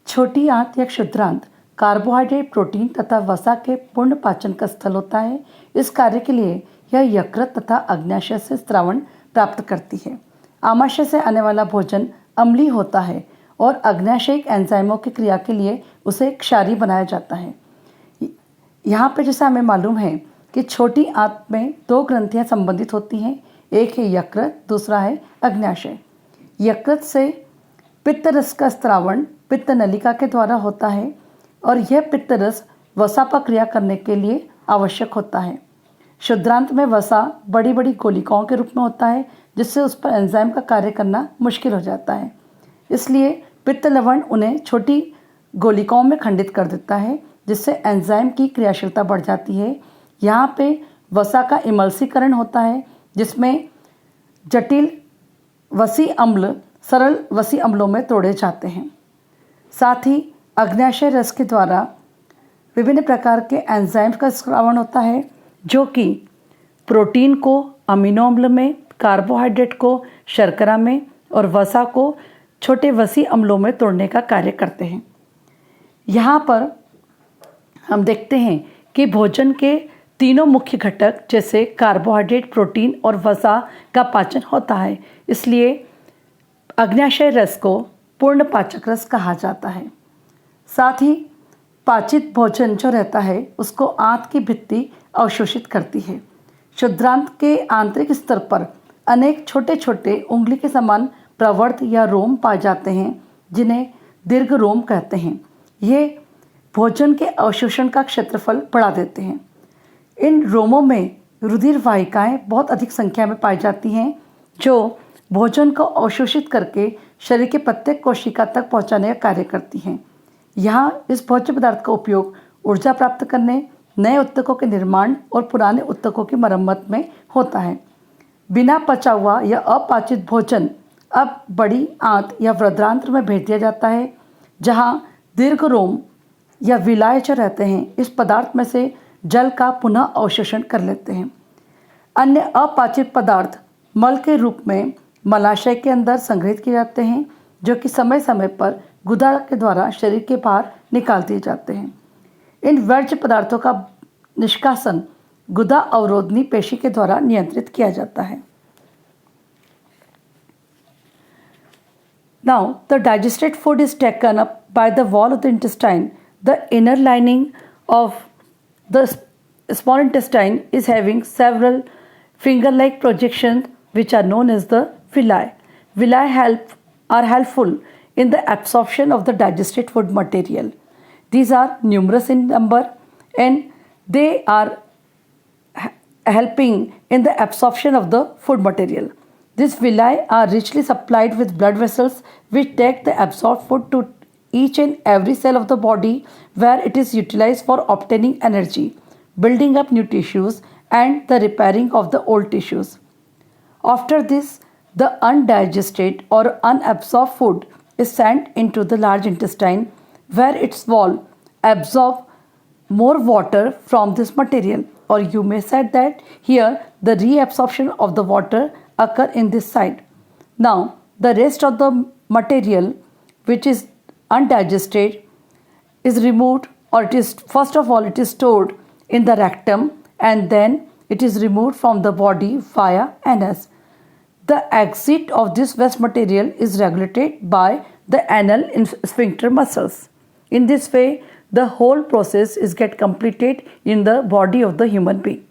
छोटी आंत या क्षुद्रांत कार्बोहाइड्रेट, प्रोटीन तथा वसा के पूर्ण पाचन का स्थल होता है। इस कार्य के लिए यह यकृत तथा अग्न्याशय से स्रावन प्राप्त करती है। आमाशय से आने वाला भोजन अम्लीय होता है और अग्न्याशयिक एंजाइमों की क्रिया के लिए उसे क्षारीय बनाया जाता है। यहाँ पे जैसा हमें मालूम है कि छोटी आंत में दो ग्रंथियाँ संबंधित होती हैं, एक है यकृत, दूसरा है अग्न्याशय। यकृत से पित्त रस का स्रावण पित्त नलिका के द्वारा होता है और यह पित्त रस वसा पर क्रिया करने के लिए आवश्यक होता है। क्षुद्रांत में वसा बड़ी बड़ी गोलिकाओं के रूप में होता है, जिससे उस पर एंजाइम का कार्य करना मुश्किल हो जाता है। इसलिए पित्त लवण उन्हें छोटी गोलिकाओं में खंडित कर देता है, जिससे एंजाइम की क्रियाशीलता बढ़ जाती है। यहाँ पे वसा का इमल्सीकरण होता है, जिसमें जटिल वसी अम्ल सरल वसी अम्लों में तोड़े जाते हैं। साथ ही अग्न्याशय रस के द्वारा विभिन्न प्रकार के एंजाइम्स का स्रावण होता है, जो कि प्रोटीन को अमीनो अम्ल में, कार्बोहाइड्रेट को शर्करा में और वसा को छोटे वसी अम्लों में तोड़ने का कार्य करते हैं। यहाँ पर हम देखते हैं कि भोजन के तीनों मुख्य घटक जैसे कार्बोहाइड्रेट, प्रोटीन और वसा का पाचन होता है। इसलिए अग्न्याशय रस को पूर्ण पाचक रस कहा जाता है। साथ ही पाचित भोजन जो रहता है उसको आंत की भित्ति अवशोषित करती है। क्षुद्रांत के आंतरिक स्तर पर अनेक छोटे छोटे उंगली के समान प्रवर्त या रोम पाए जाते हैं, जिन्हें दीर्घ रोम कहते हैं। ये भोजन के अवशोषण का क्षेत्रफल बढ़ा देते हैं। इन रोमों में रुधिर वाहिकाएँ बहुत अधिक संख्या में पाई जाती हैं, जो भोजन को अवशोषित करके शरीर के प्रत्येक कोशिका तक पहुंचाने का कार्य करती हैं। यहाँ इस भोज्य पदार्थ का उपयोग ऊर्जा प्राप्त करने, नए ऊतकों के निर्माण और पुराने ऊतकों की मरम्मत में होता है। बिना पचा हुआ या अपाचित भोजन अब बड़ी आंत या वृद्धांत्र में भेज दिया जाता है, जहाँ दीर्घ रोम या विलाय जो रहते हैं इस पदार्थ में से जल का पुनः अवशोषण कर लेते हैं। अन्य अपाचित पदार्थ मल के रूप में मलाशय के अंदर संग्रहित किए जाते हैं, जो कि समय समय पर गुदा के द्वारा शरीर के बाहर निकाल दिए जाते हैं। इन वर्ज्य पदार्थों का निष्कासन गुदा अवरोधनी पेशी के द्वारा नियंत्रित किया जाता है। Now, the digested food is taken up by the wall of the intestine. The inner lining of the small intestine is having several finger-like projections, which are known as the villi. Villi are helpful in the absorption of the digested food material. These are numerous in number and they are helping in the absorption of the food material. These villi are richly supplied with blood vessels which take the absorbed food to each and every cell of the body, where it is utilized for obtaining energy, building up new tissues and the repairing of the old tissues. After this, the undigested or unabsorbed food is sent into the large intestine, where its wall absorb more water from this material, or you may say that here the reabsorption of the water occur in this side. Now the rest of the material which is undigested is removed, or it is first of all it is stored in the rectum and then it is removed from the body via anus. The exit of this waste material is regulated by the anal sphincter muscles. In this way, the whole process is get completed in the body of the human being.